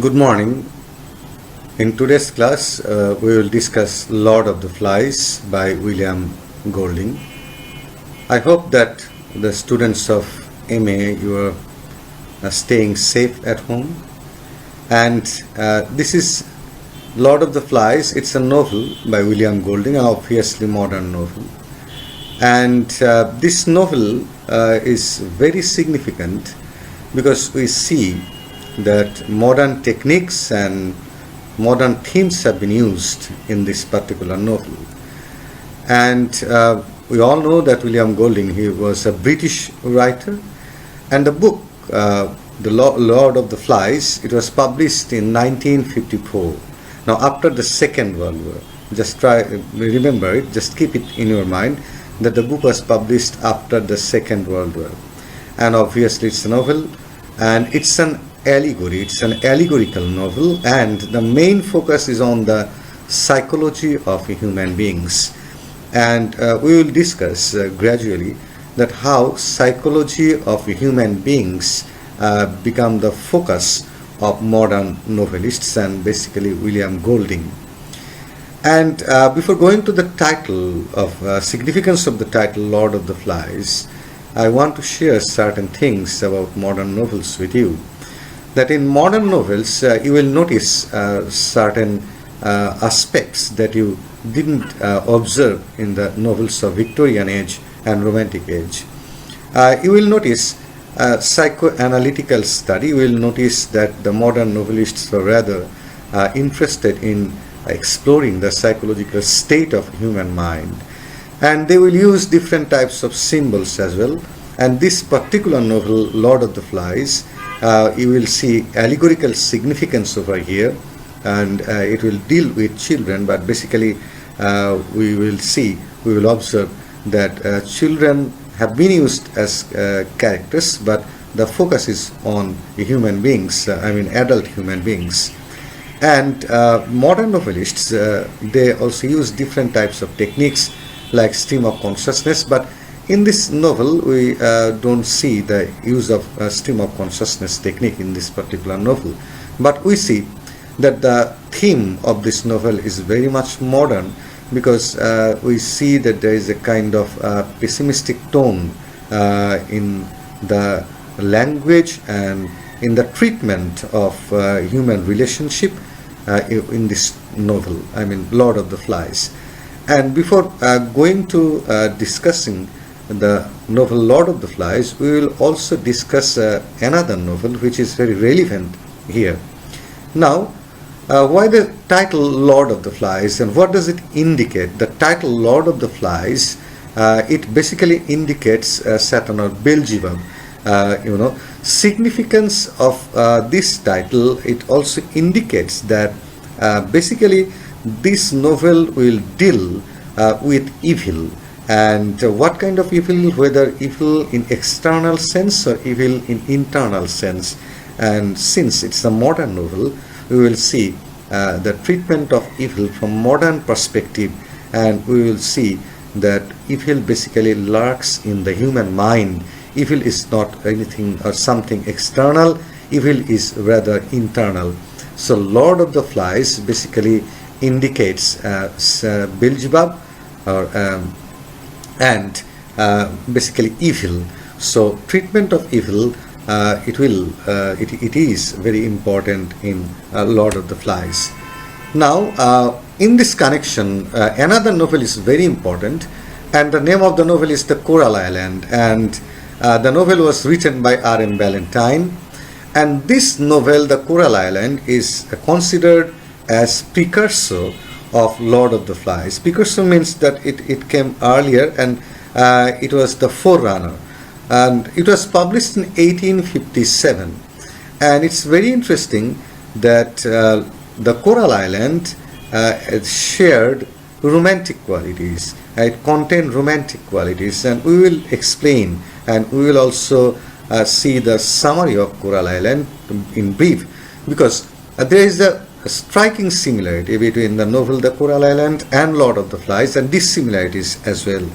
Good morning. In today's class, we will discuss Lord of the Flies by William Golding. I hope that the students of MA, you are staying safe at home. And this is Lord of the Flies. It's a novel by William Golding, an obviously modern novel. And this novel is very significant because we see that modern techniques and modern themes have been used in this particular novel. And we all know that William Golding, he was a British writer, and the book, The Lord of the Flies, it was published in 1954. Now, after the Second World War, just remember it, just keep it in your mind that the book was published after the Second World War. And obviously it's a novel, and it's an allegory. It's an allegorical novel, and the main focus is on the psychology of human beings. And we will discuss gradually that how psychology of human beings become the focus of modern novelists and basically William Golding. And before going to the title of significance of the title Lord of the Flies, I want to share certain things about modern novels with you. That in modern novels you will notice certain aspects that you didn't observe in the novels of Victorian age and Romantic age. You will notice psychoanalytical study. You will notice that the modern novelists are rather interested in exploring the psychological state of human mind, and they will use different types of symbols as well. And this particular novel, Lord of the Flies, you will see allegorical significance over here, and it will deal with children, but basically we will observe that children have been used as characters, but the focus is on human beings, adult human beings. And modern novelists, they also use different types of techniques like stream of consciousness, but in this novel, we don't see the use of stream of consciousness technique in this particular novel. But we see that the theme of this novel is very much modern, because we see that there is a kind of pessimistic tone in the language and in the treatment of human relationship in this novel, Lord of the Flies. And before going to discussing the novel Lord of the Flies, we will also discuss another novel which is very relevant here. Now, why the title Lord of the Flies, and what does it indicate? The title Lord of the Flies, it basically indicates Satan or Beelzebub. Significance of this title, it also indicates that basically this novel will deal with evil. And what kind of evil, whether evil in external sense or evil in internal sense. And since it's a modern novel, we will see the treatment of evil from modern perspective, and we will see that evil basically lurks in the human mind. Evil is not anything or something external, evil is rather internal. So Lord of the Flies basically indicates Beelzebub and basically evil. So treatment of evil, it is very important in Lord of the Flies. Now, in this connection, another novel is very important, and the name of the novel is The Coral Island, and the novel was written by R.M. Ballantyne. And this novel, The Coral Island, is considered as precursor of Lord of the Flies. Precursor means that it came earlier, and it was the forerunner. And it was published in 1857. And it's very interesting that The Coral Island shared romantic qualities. It contained romantic qualities, and we will explain, and we will also see the summary of Coral Island in brief, because there is a striking similarity between the novel The Coral Island and Lord of the Flies, and dissimilarities as well,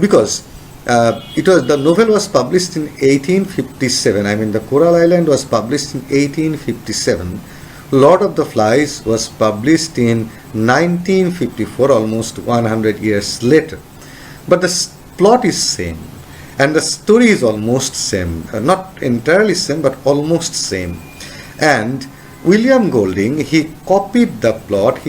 because the novel was published in 1857. The Coral Island was published in 1857, Lord of the Flies was published in 1954, almost 100 years later. But the plot is same and the story is almost same. Not entirely same, but almost same. And William Golding, he copied the plot,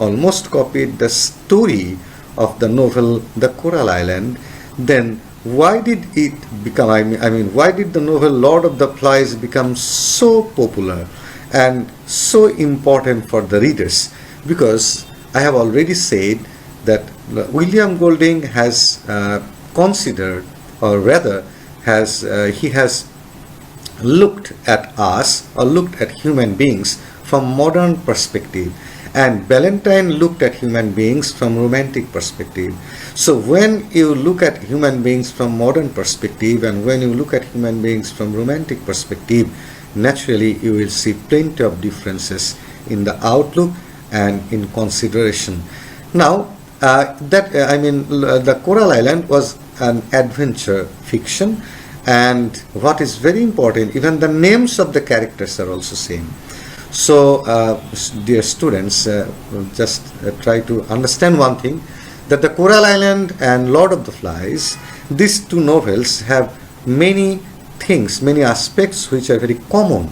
almost copied the story of the novel The Coral Island. Then why did it become, why did the novel Lord of the Flies become so popular and so important for the readers? Because I have already said that William Golding has considered, or rather he has looked at us, or looked at human beings from modern perspective, and Ballantyne looked at human beings from romantic perspective. So when you look at human beings from modern perspective and when you look at human beings from romantic perspective, naturally you will see plenty of differences in the outlook and in consideration. Now the Coral Island was an adventure fiction, and what is very important, even the names of the characters are also same. So dear students, just try to understand one thing, that the Coral Island and Lord of the Flies, these two novels have many things, many aspects which are very common,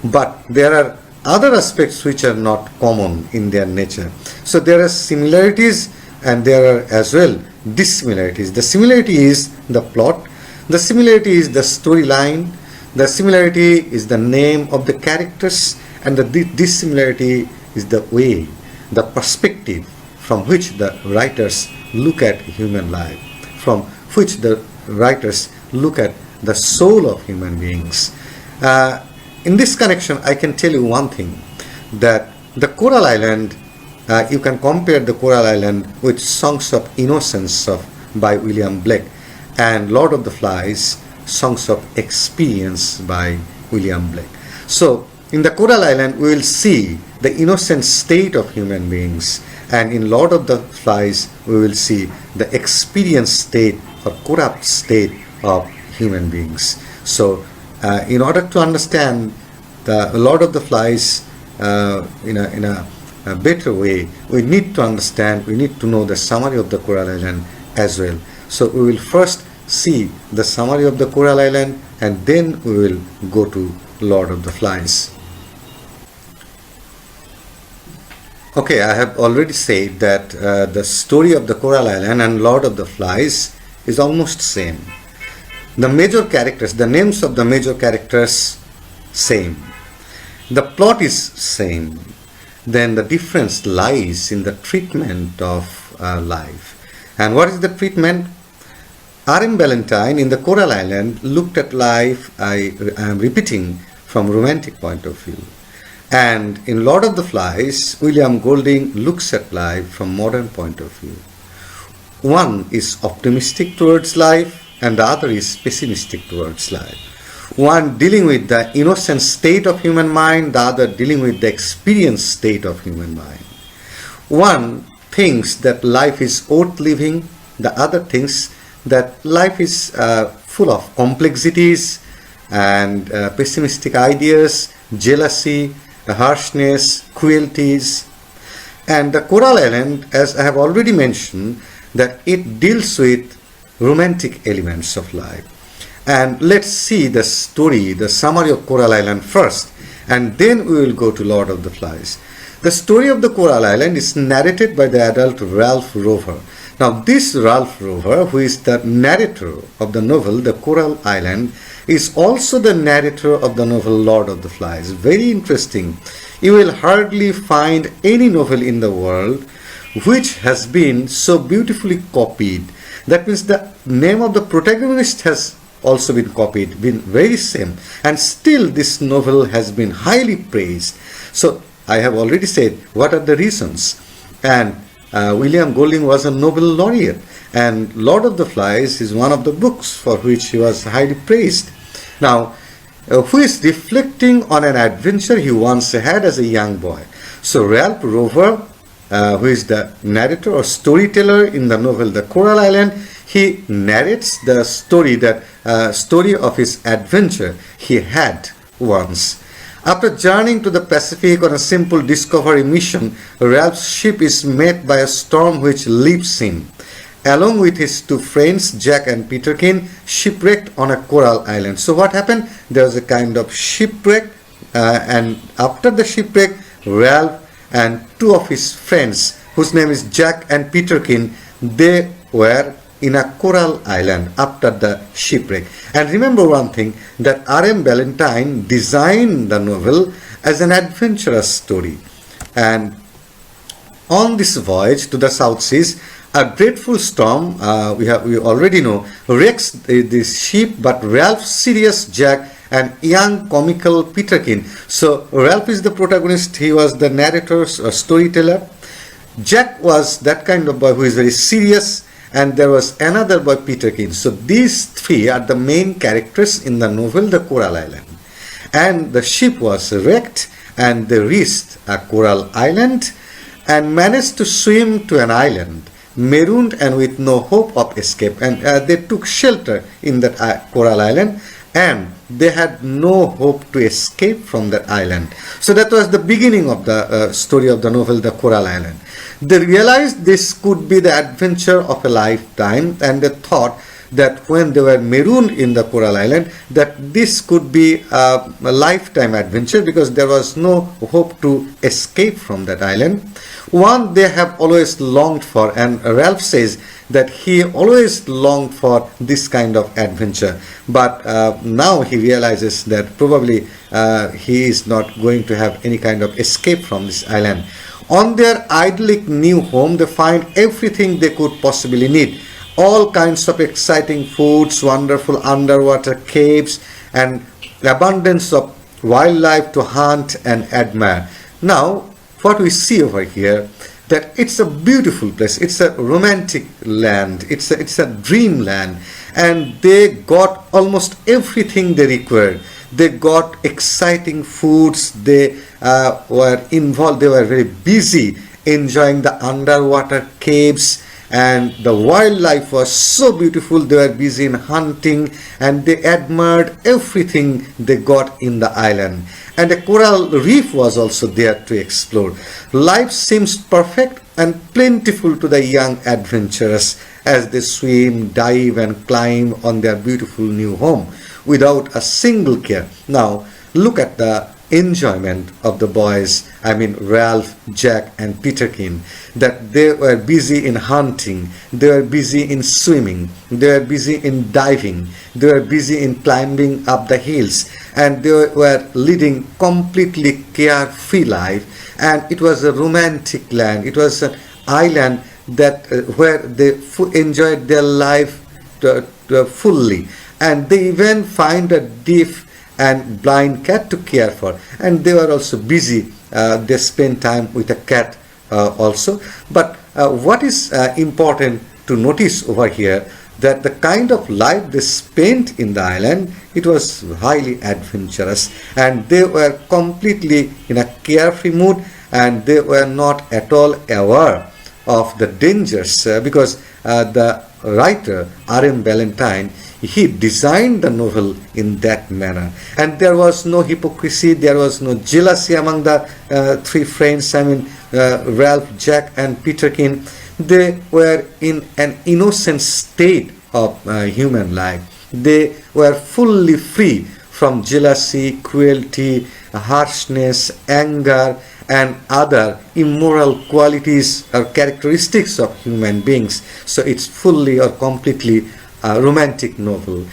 but there are other aspects which are not common in their nature. So there are similarities and there are as well dissimilarities. The similarity is the plot, the similarity is the storyline, the similarity is the name of the characters, and the dissimilarity is the way, the perspective from which the writers look at human life, from which the writers look at the soul of human beings. In this connection, I can tell you one thing, that the Coral Island, you can compare the Coral Island with Songs of Innocence by William Blake, and Lord of the Flies, Songs of Experience by William Blake. So in the Coral Island, we will see the innocent state of human beings, and in Lord of the Flies, we will see the experienced state or corrupt state of human beings. So in order to understand the Lord of the Flies in a better way, we need to understand, we need to know the summary of the Coral Island as well. So we will first see the summary of the Coral Island, and then we will go to Lord of the Flies. Okay, I have already said that the story of the Coral Island and Lord of the Flies is almost same. The major characters, the names of the major characters, same. The plot is same. Then the difference lies in the treatment of life. And what is the treatment? R.M. Ballantyne in the Coral Island looked at life, I am repeating, from romantic point of view. And in Lord of the Flies, William Golding looks at life from modern point of view. One is optimistic towards life and the other is pessimistic towards life. One dealing with the innocent state of human mind, the other dealing with the experienced state of human mind. One thinks that life is worth living, the other thinks that life is full of complexities and pessimistic ideas, jealousy, harshness, cruelties. And the Coral Island, as I have already mentioned, that it deals with romantic elements of life. And let's see the story, the summary of Coral Island first, and then we will go to Lord of the Flies. The story of the Coral Island is narrated by the adult Ralph Rover. Now this Ralph Rover, who is the narrator of the novel The Coral Island, is also the narrator of the novel Lord of the Flies. Very interesting. You will hardly find any novel in the world which has been so beautifully copied. That means the name of the protagonist has also been copied, been very same, and still this novel has been highly praised. So I have already said what are the reasons. And William Golding was a Nobel laureate, and Lord of the Flies is one of the books for which he was highly praised. Now, who is reflecting on an adventure he once had as a young boy. So Ralph Rover, who is the narrator or storyteller in the novel The Coral Island, he narrates the story, that story of his adventure he had once. After journeying to the Pacific on a simple discovery mission, Ralph's ship is met by a storm which leaves him, along with his two friends, Jack and Peterkin, shipwrecked on a coral island. So what happened? There was a kind of shipwreck, and after the shipwreck, Ralph and two of his friends, whose name is Jack and Peterkin, they were in a coral island after the shipwreck. And remember one thing, that R.M. Ballantyne designed the novel as an adventurous story. And on this voyage to the South Seas, a dreadful storm, we already know, wrecks this ship, but Ralph, serious Jack, and young comical Peterkin. So Ralph is the protagonist, he was the narrator, storyteller. Jack was that kind of boy who is very serious, and there was another boy, Peterkin. So these three are the main characters in the novel, The Coral Island. And the ship was wrecked, and they reached a coral island and managed to swim to an island, marooned and with no hope of escape. And they took shelter in that coral island, and they had no hope to escape from that island. So that was the beginning of the story of the novel, The Coral Island. They realized this could be the adventure of a lifetime, and they thought that when they were marooned in the coral island, that this could be a lifetime adventure, because there was no hope to escape from that island. One they have always longed for, and Ralph says that he always longed for this kind of adventure, but now he realizes that probably he is not going to have any kind of escape from this island. On their idyllic new home, they find everything they could possibly need. All kinds of exciting foods, wonderful underwater caves, and abundance of wildlife to hunt and admire. Now, what we see over here, that it's a beautiful place, it's a romantic land, it's a dreamland, and they got almost everything they required. They got exciting foods, they were involved, they were very busy enjoying the underwater caves, and the wildlife was so beautiful. They were busy in hunting, and they admired everything they got in the island. And a coral reef was also there to explore. Life seems perfect and plentiful to the young adventurers as they swim, dive, and climb on their beautiful new home without a single care. Now, look at the enjoyment of the boys, I mean Ralph, Jack, and Peterkin, that they were busy in hunting, they were busy in swimming, they were busy in diving, they were busy in climbing up the hills, and they were leading completely carefree life. And it was a romantic land, it was an island that where they enjoyed their life fully, and they even find a deaf and blind cat to care for, and they were also busy. They spent time with a cat also. But what is important to notice over here, that the kind of life they spent in the island, it was highly adventurous, and they were completely in a carefree mood, and they were not at all aware of the dangers, because the writer R.M. Ballantyne, he designed the novel in that manner, and there was no hypocrisy, there was no jealousy among the three friends, I mean Ralph, Jack, and Peterkin. They were in an innocent state of human life. They were fully free from jealousy, cruelty, harshness, anger, and other immoral qualities or characteristics of human beings. So it's fully or completely a romantic novel.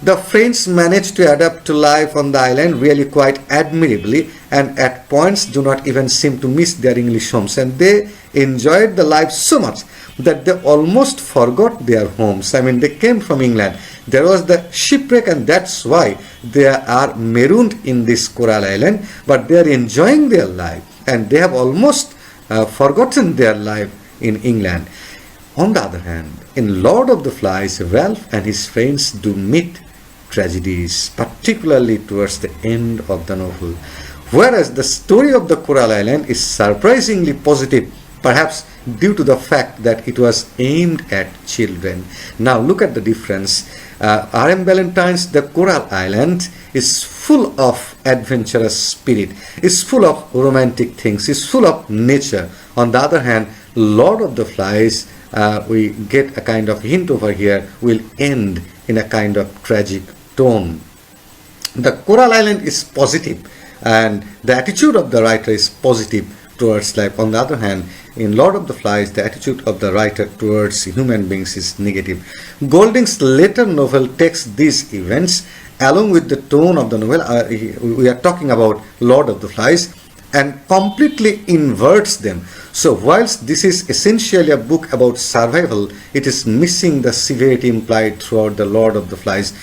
The friends managed to adapt to life on the island really quite admirably, and at points do not even seem to miss their English homes, and they enjoyed the life so much that they almost forgot their homes. I mean, they came from England, there was the shipwreck, and that's why they are marooned in this coral island, but they are enjoying their life, and they have almost forgotten their life in England. On the other hand, in Lord of the Flies, Ralph and his friends do meet tragedies, particularly towards the end of the novel. Whereas the story of the Coral Island is surprisingly positive, perhaps due to the fact that it was aimed at children. Now look at the difference. R.M. Ballantyne's The Coral Island is full of adventurous spirit, is full of romantic things, is full of nature. On the other hand, Lord of the Flies, we get a kind of hint over here, will end in a kind of tragic tone. The Coral Island is positive, and the attitude of the writer is positive towards life. On the other hand, in Lord of the Flies, the attitude of the writer towards human beings is negative. Golding's later novel takes these events along with the tone of the novel, we are talking about Lord of the Flies, and completely inverts them. So whilst this is essentially a book about survival, it is missing the severity implied throughout the Lord of the Flies.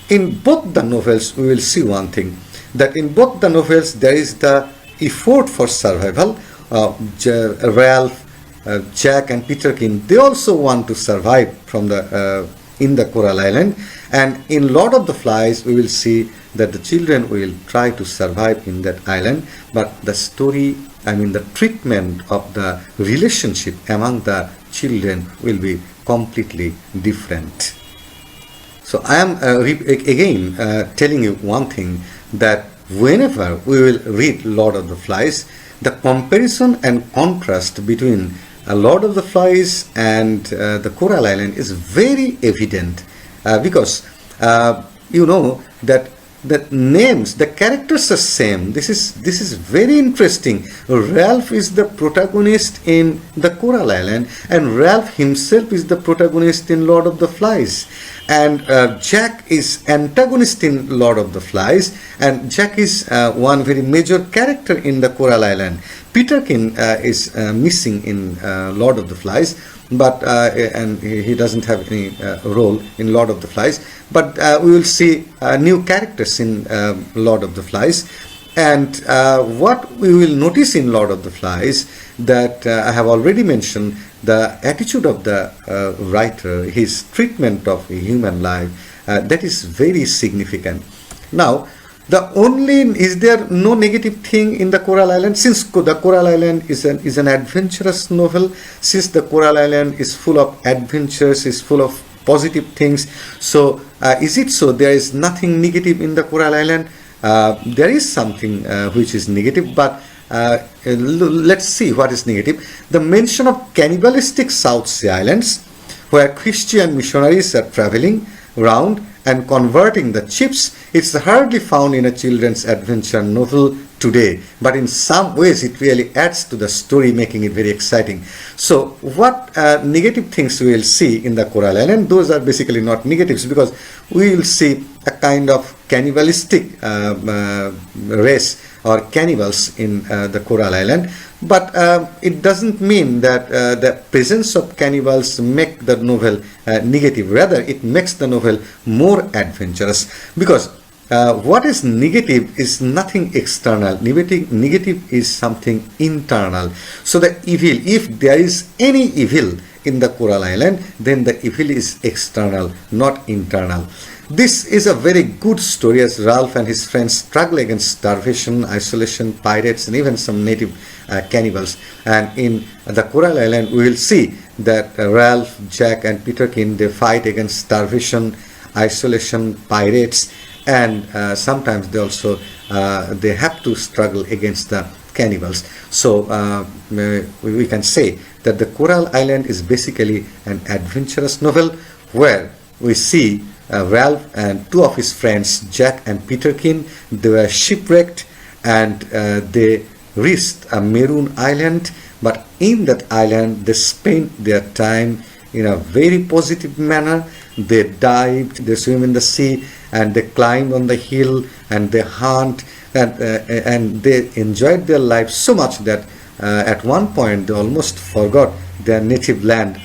In both the novels, we will see one thing, that in both the novels there is the effort for survival. Ralph, Jack and Peterkin, they also want to survive from in the Coral Island, and in Lord of the Flies we will see that the children will try to survive in that island, but the story, the treatment of the relationship among the children will be completely different. So I am again telling you one thing, that whenever we will read Lord of the Flies, the comparison and contrast between Lord of the Flies and the Coral Island is very evident, because you know that the names, the characters are same. This is very interesting. Ralph is the protagonist in the Coral Island, and Ralph himself is the protagonist in Lord of the Flies, and Jack is antagonist in Lord of the Flies, and Jack is one very major character in the Coral Island. Peterkin is missing in Lord of the Flies, but and he doesn't have any role in Lord of the Flies, but we will see new characters in Lord of the Flies. And what we will notice in Lord of the Flies, that I have already mentioned, the attitude of the writer, his treatment of human life, that is very significant. Now, is there no negative thing in the Coral Island? Since the Coral Island is an adventurous novel, since the Coral Island is full of adventures, is full of positive things, so is it so there is nothing negative in the Coral Island? There is something which is negative, but let's see what is negative. The mention of cannibalistic South Sea Islands, where Christian missionaries are traveling around and converting the chips, it's hardly found in a children's adventure novel today, but in some ways it really adds to the story, making it very exciting. So what negative things we will see in the Coral Island? Those are basically not negatives, because we will see a kind of cannibalistic race or cannibals in the Coral Island, but it doesn't mean that the presence of cannibals make the novel negative. Rather, it makes the novel more adventurous, because what is negative is nothing external. Negative is something internal. So the evil, if there is any evil in the Coral Island, then the evil is external, not internal. This is a very good story, as Ralph and his friends struggle against starvation, isolation, pirates, and even some native cannibals. And in the Coral Island, we will see that Ralph, Jack, and Peterkin, they fight against starvation, isolation, pirates, and sometimes they also they have to struggle against the cannibals. So we can say that the Coral Island is basically an adventurous novel, where we see Ralph and two of his friends, Jack and Peterkin, they were shipwrecked, and they reached a maroon island, but in that island they spent their time in a very positive manner. They dived, they swim in the sea, and they climb on the hill, and they hunt, and they enjoyed their life so much that at one point they almost forgot their native land,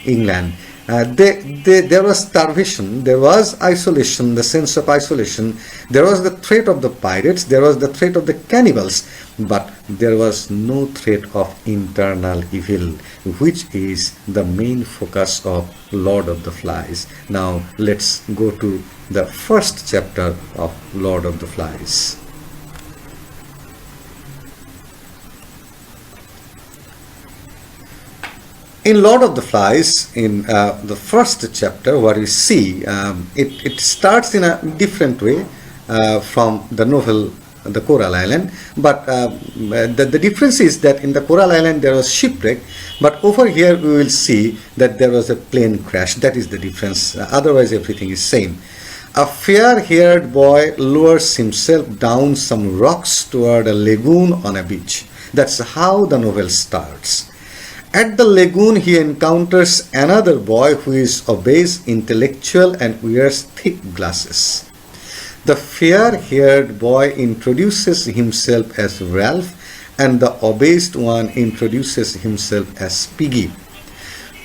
England. There was starvation, there was isolation, the sense of isolation, there was the threat of the pirates, there was the threat of the cannibals, but there was no threat of internal evil, which is the main focus of Lord of the Flies. Now let's go to the first chapter of Lord of the Flies. In Lord of the Flies, in the first chapter, what we see, it starts in a different way. from the novel The Coral Island, but the difference is that in the Coral Island there was shipwreck, but over here we will see that there was a plane crash. That is the difference. Otherwise everything is same. A fair-haired boy lowers himself down some rocks toward a lagoon on a beach. That's how the novel starts. At the lagoon, he encounters another boy who is obese, intellectual, and wears thick glasses. The fair-haired boy introduces himself as Ralph, and the obese one introduces himself as Piggy.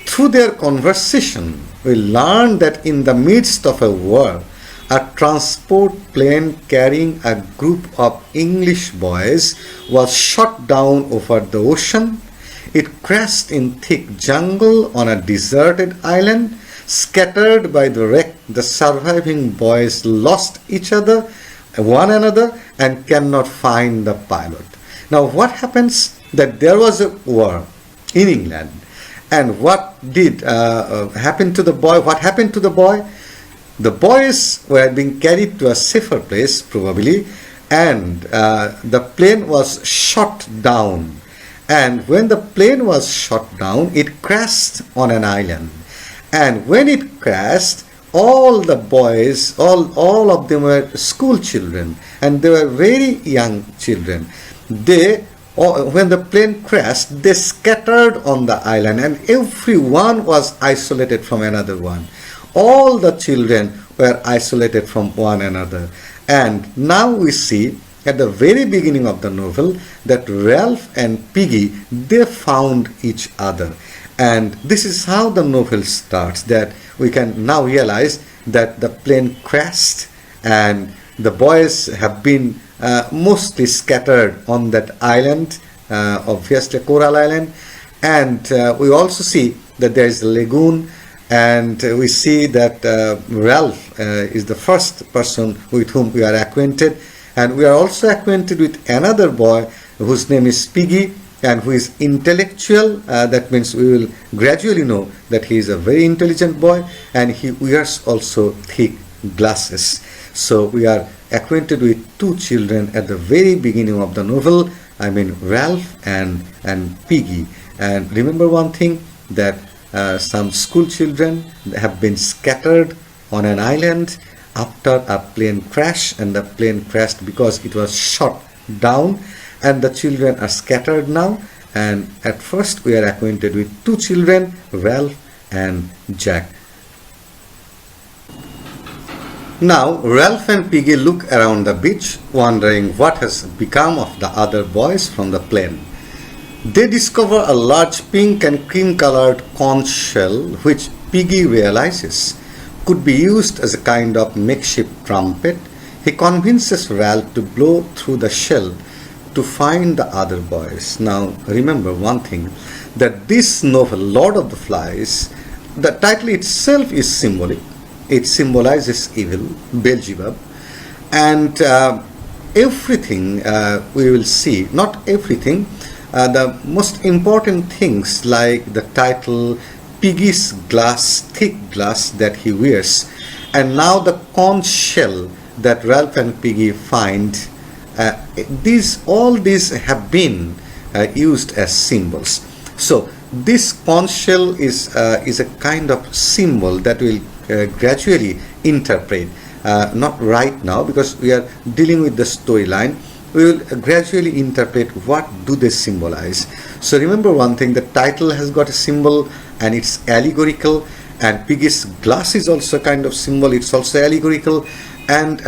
Through their conversation, we learn that in the midst of a war, a transport plane carrying a group of English boys was shot down over the ocean. It crashed in thick jungle on a deserted island. Scattered by the wreck, the surviving boys lost one another, and cannot find the pilot. Now what happens? That there was a war in England, and what did happen to the boy? What happened to the boy? The boys were being carried to a safer place, probably, and the plane was shot down. And when the plane was shot down, it crashed on an island. And when it crashed, all the boys, all of them were school children, and they were very young children. When the plane crashed, they scattered on the island, and everyone was isolated from another one. All the children were isolated from one another. And now we see at the very beginning of the novel that Ralph and Piggy, they found each other. And this is how the novel starts, that we can now realize that the plane crashed and the boys have been mostly scattered on that island, obviously Coral Island. And we also see that there is a lagoon, and we see that Ralph is the first person with whom we are acquainted. And we are also acquainted with another boy whose name is Piggy, and who is intellectual. That means we will gradually know that he is a very intelligent boy, and he wears also thick glasses. So we are acquainted with two children at the very beginning of the novel. I mean Ralph and Piggy. And remember one thing, that some school children have been scattered on an island after a plane crash, and the plane crashed because it was shot down, and the children are scattered now. And at first we are acquainted with two children, Ralph and Jack. Now Ralph and Piggy look around the beach, wondering what has become of the other boys from the plane. They discover a large pink and cream colored conch shell, which Piggy realizes could be used as a kind of makeshift trumpet. He convinces Ralph to blow through the shell to find the other boys. Now remember one thing, that this novel, Lord of the Flies, the title itself is symbolic. It symbolizes evil, Beelzebub, and everything we will see, not everything, the most important things like the title, Piggy's glass, thick glass that he wears, and now the conch shell that Ralph and Piggy find, all these have been used as symbols. So this conch shell is a kind of symbol that will gradually interpret, not right now because we are dealing with the storyline. We will gradually interpret what do they symbolize. So remember one thing, the title has got a symbol and it's allegorical, and Piggy's glass is also a kind of symbol, it's also allegorical, and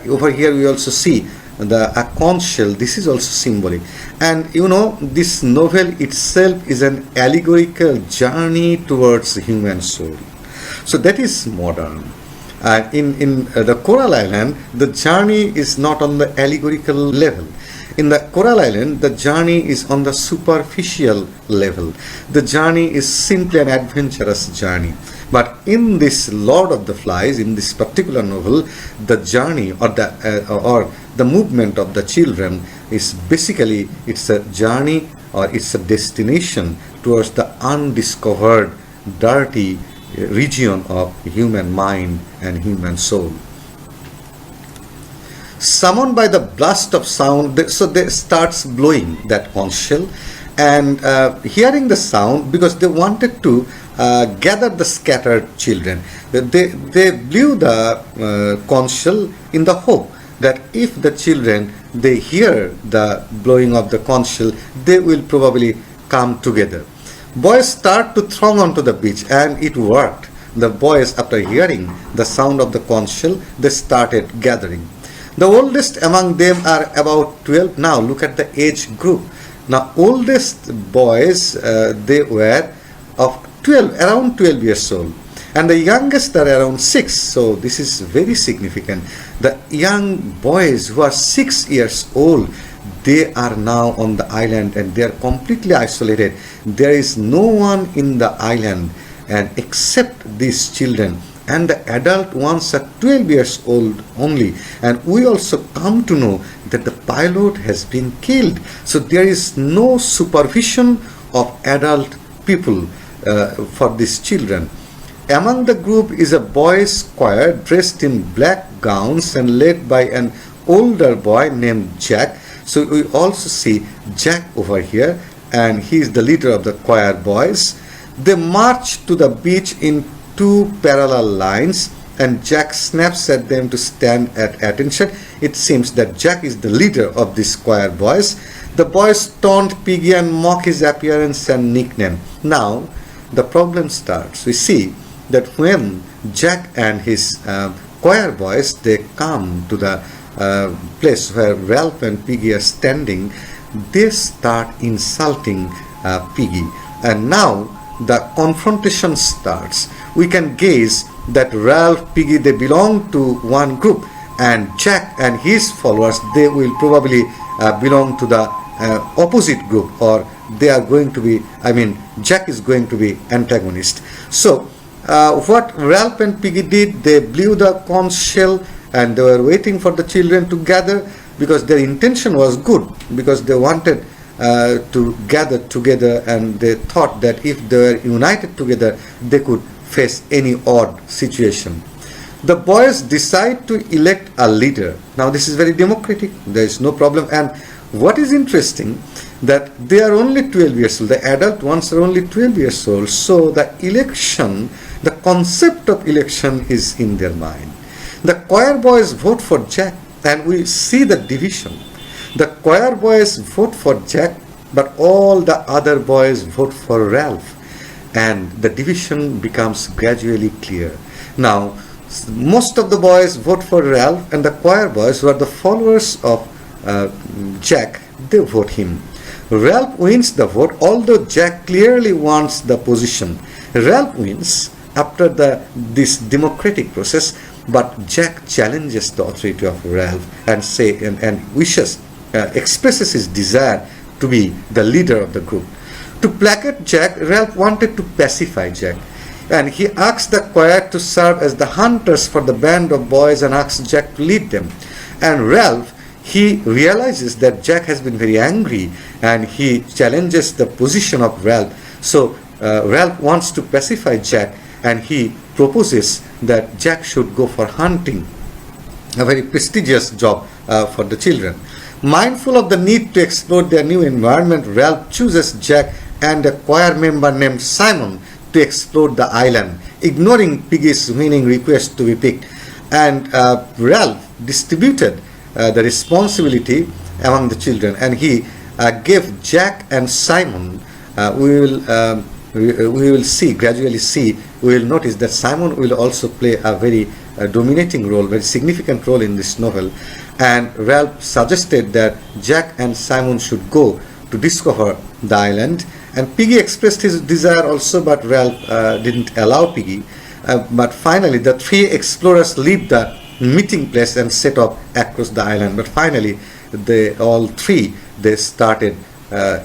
over here we also see a conch shell, this is also symbolic. And you know, this novel itself is an allegorical journey towards the human soul. So that is modern. In the Coral Island, the journey is not on the allegorical level. In the Coral Island, the journey is on the superficial level. The journey is simply an adventurous journey. But in this Lord of the Flies, in this particular novel, the journey or the movement of the children is basically, it's a journey or it's a destination towards the undiscovered, dirty region of human mind and human soul. Summoned by the blast of sound, so they starts blowing that conch shell, and hearing the sound, because they wanted to gather the scattered children. They blew the conch shell in the hope that if the children they hear the blowing of the conch shell, they will probably come together. Boys start to throng onto the beach, and it worked. The boys, after hearing the sound of the conch shell, they started gathering. The oldest among them are about 12. Now look at the age group. Now oldest boys, they were of 12, around 12 years old. And the youngest are around 6. So this is very significant. The young boys who are 6 years old, they are now on the island and they are completely isolated. There is no one in the island and except these children, and the adult ones are 12 years old only. And we also come to know that the pilot has been killed. So there is no supervision of adult people for these children. Among the group is a boys' choir dressed in black gowns and led by an older boy named Jack. So we also see Jack over here, and he is the leader of the choir boys. They march to the beach in 2 parallel lines, and Jack snaps at them to stand at attention. It seems that Jack is the leader of these choir boys. The boys taunt Piggy and mock his appearance and nickname. Now the problem starts. We see that when Jack and his choir boys, they come to the place where Ralph and Piggy are standing, they start insulting Piggy. And now the confrontation starts. We can gaze that Ralph, Piggy, they belong to one group, and Jack and his followers, they will probably belong to the opposite group, or they are going to be, Jack is going to be antagonist. So what Ralph and Piggy did, they blew the conch shell and they were waiting for the children to gather, because their intention was good, because they wanted to gather together, and they thought that if they were united together, they could face any odd situation. The boys decide to elect a leader. Now this is very democratic, there is no problem. And what is interesting, that they are only 12 years old, the adult ones are only 12 years old, so the election, the concept of election is in their mind. The choir boys vote for Jack, and we see the division. The choir boys vote for Jack, but all the other boys vote for Ralph, and the division becomes gradually clear. Now most of the boys vote for Ralph, and the choir boys, who are the followers of Jack, they vote him. Ralph wins the vote, although Jack clearly wants the position. Ralph wins after this democratic process, but Jack challenges the authority of Ralph and expresses his desire to be the leader of the group. To placate Jack, Ralph wanted to pacify Jack, and he asked the choir to serve as the hunters for the band of boys and asked Jack to lead them. And Ralph, he realizes that Jack has been very angry, and he challenges the position of Ralph. So Ralph wants to pacify Jack, and he proposes that Jack should go for hunting, a very prestigious job for the children. Mindful of the need to explore their new environment, Ralph chooses Jack and a choir member named Simon to explore the island, ignoring Piggy's winning request to be picked. And Ralph distributed the responsibility among the children, and he gave Jack and Simon, we will gradually see, we will notice that Simon will also play a very dominating role, very significant role in this novel. And Ralph suggested that Jack and Simon should go to discover the island, and Piggy expressed his desire also, but Ralph didn't allow Piggy. But finally the 3 explorers leave the meeting place and set off across the island. But finally all 3 they started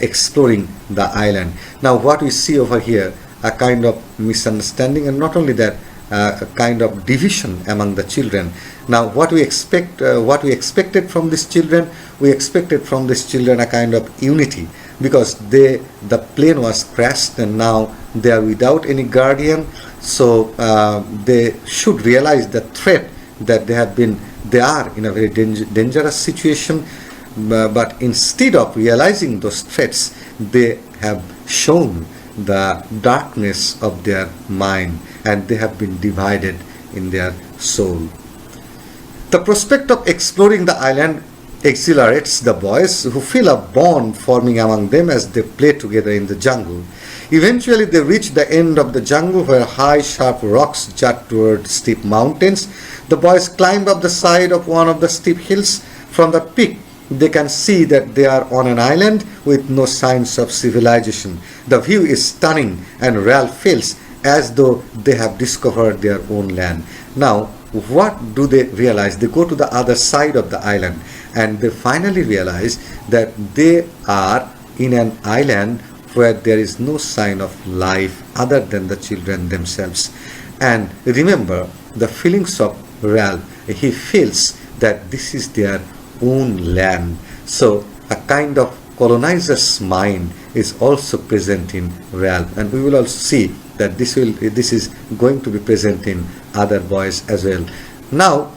exploring the island. Now what we see over here, a kind of misunderstanding, and not only that, a kind of division among the children. Now what we expected from these children, we expected from these children a kind of unity, because the plane was crashed and now they are without any guardian. So they should realize the threat that they have been they are in a very dangerous situation, but instead of realizing those threats, they have shown the darkness of their mind, and they have been divided in their soul. The prospect of exploring the island exhilarates the boys, who feel a bond forming among them as they play together in the jungle. Eventually they reach the end of the jungle, where high sharp rocks jut toward steep mountains. The boys climb up the side of one of the steep hills. From the peak they can see that they are on an island with no signs of civilization. The view is stunning, and Ralph feels as though they have discovered their own land. Now, what do they realize? They go to the other side of the island, and they finally realize that they are in an island where there is no sign of life other than the children themselves. And remember the feelings of Ralph. He feels that this is their own land. So a kind of colonizer's mind is also present in Ralph, and we will also see that this is going to be present in other boys as well. Now,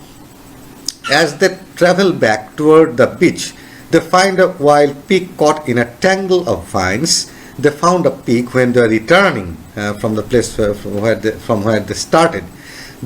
as they travel back toward the beach, they find a wild pig caught in a tangle of vines. They found a pig when they were returning from the place from where they started.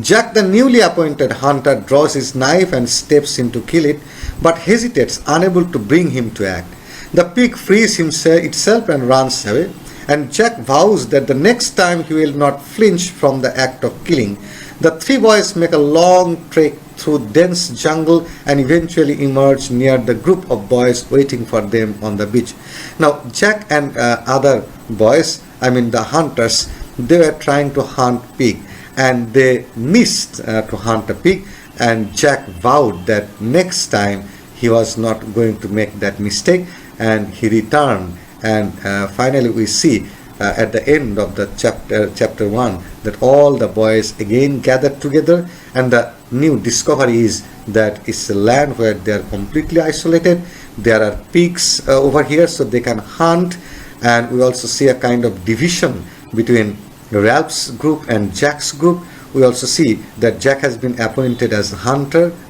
Jack, the newly appointed hunter, draws his knife and steps in to kill it, but hesitates, unable to bring him to act. The pig frees itself and runs away, and Jack vows that the next time he will not flinch from the act of killing. The three boys make a long trek through dense jungle and eventually emerge near the group of boys waiting for them on the beach. Now, Jack and other boys, the hunters, they were trying to hunt pig, and they missed to hunt a pig, and Jack vowed that next time he was not going to make that mistake, and he returned. And finally we see at the end of the chapter 1 that all the boys again gathered together, and the new discovery is that it's a land where they are completely isolated. There are pigs over here, so they can hunt, and we also see a kind of division between Ralph's group and Jack's group. We also see that Jack has been appointed as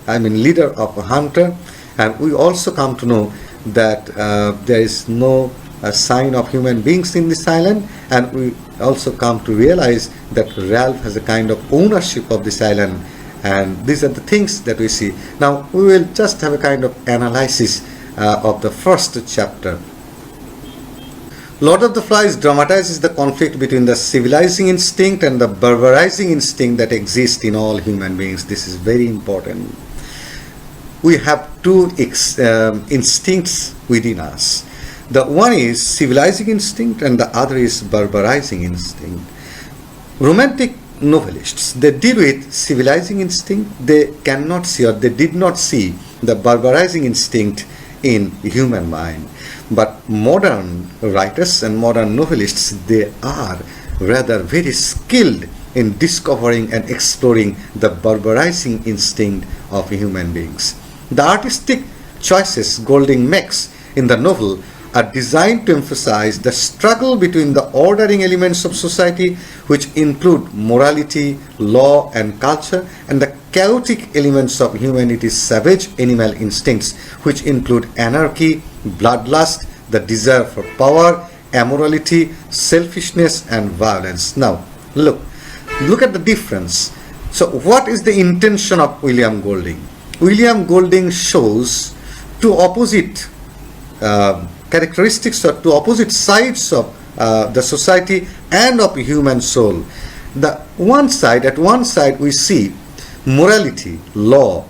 leader of a hunter, and we also come to know that there is no sign of human beings in this island, and we also come to realize that Ralph has a kind of ownership of this island, and these are the things that we see. Now we will just have a kind of analysis of the first chapter. Lord of the Flies dramatizes the conflict between the civilizing instinct and the barbarizing instinct that exists in all human beings. This is very important. We have two instincts within us. The one is civilizing instinct, and the other is barbarizing instinct. Romantic novelists, they deal with civilizing instinct. They cannot see, or they did not see, the barbarizing instinct in human mind. But modern writers and modern novelists, they are rather very skilled in discovering and exploring the barbarizing instinct of human beings. The artistic choices Golding makes in the novel are designed to emphasize the struggle between the ordering elements of society, which include morality, law, and culture, and the chaotic elements of humanity's savage animal instincts, which include anarchy, bloodlust, the desire for power, immorality, selfishness, and violence. Now, look at the difference. So, what is the intention of William Golding? William Golding shows two opposite characteristics, or two opposite sides of the society and of human soul. At one side we see morality, law,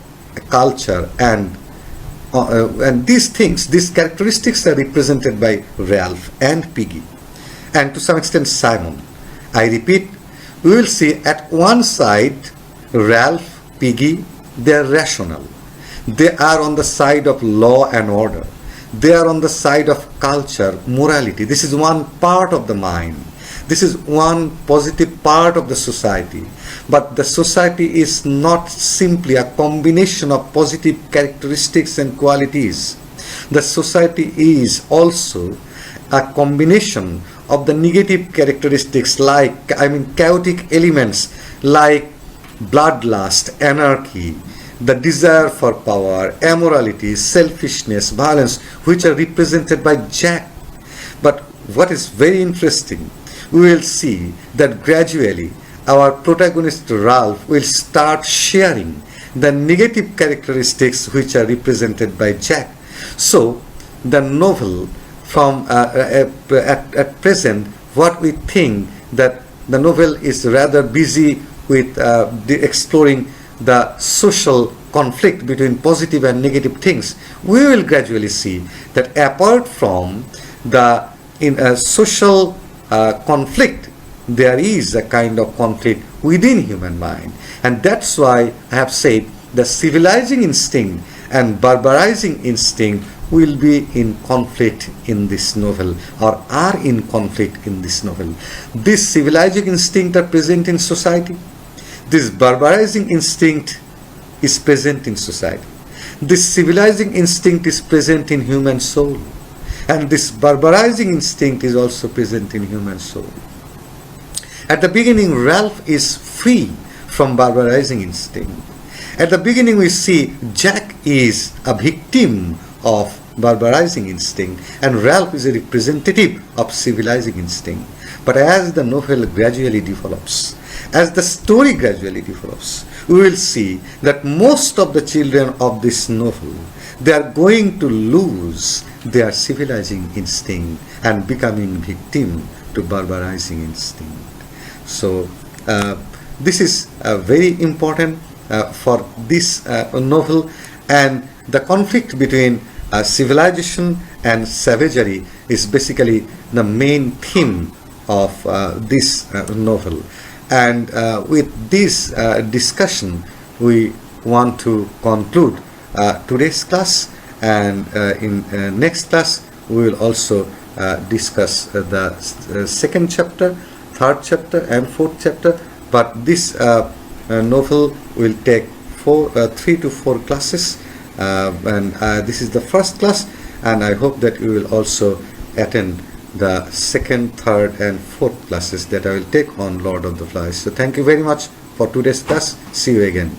culture, and these things, these characteristics are represented by Ralph and Piggy, and to some extent Simon. I repeat, we will see at one side Ralph, Piggy, they are rational. They are on the side of law and order. They are on the side of culture, morality. This is one part of the mind. This is one positive part of the society. But the society is not simply a combination of positive characteristics and qualities. The society is also a combination of the negative characteristics, chaotic elements like bloodlust, anarchy, the desire for power, immorality, selfishness, violence, which are represented by Jack. But what is very interesting, we will see that gradually our protagonist Ralph will start sharing the negative characteristics which are represented by Jack. So the novel from at present, what we think that the novel is rather busy with exploring the social conflict between positive and negative things. We will gradually see that apart from the social conflict, there is a kind of conflict within human mind, and that's why I have said the civilizing instinct and barbarizing instinct will be in conflict in this novel, or are in conflict in this novel. This civilizing instinct are present in society. This barbarizing instinct is present in society. This civilizing instinct is present in human soul. And this barbarizing instinct is also present in human soul. At the beginning, Ralph is free from barbarizing instinct. At the beginning, we see Jack is a victim of barbarizing instinct, and Ralph is a representative of civilizing instinct. But as the novel gradually develops, as the story gradually develops, we will see that most of the children of this novel, they are going to lose their civilizing instinct and becoming victim to barbarizing instinct. So this is very important for this novel, and the conflict between civilization and savagery is basically the main theme of this novel. And with this discussion, we want to conclude today's class, and in next class we will also discuss the second chapter, third chapter and fourth chapter. But this novel will take 3 to 4 classes, and this is the first class, and I hope that you will also attend the second, third and fourth classes that I will take on Lord of the Flies. So thank you very much for today's class. See you again.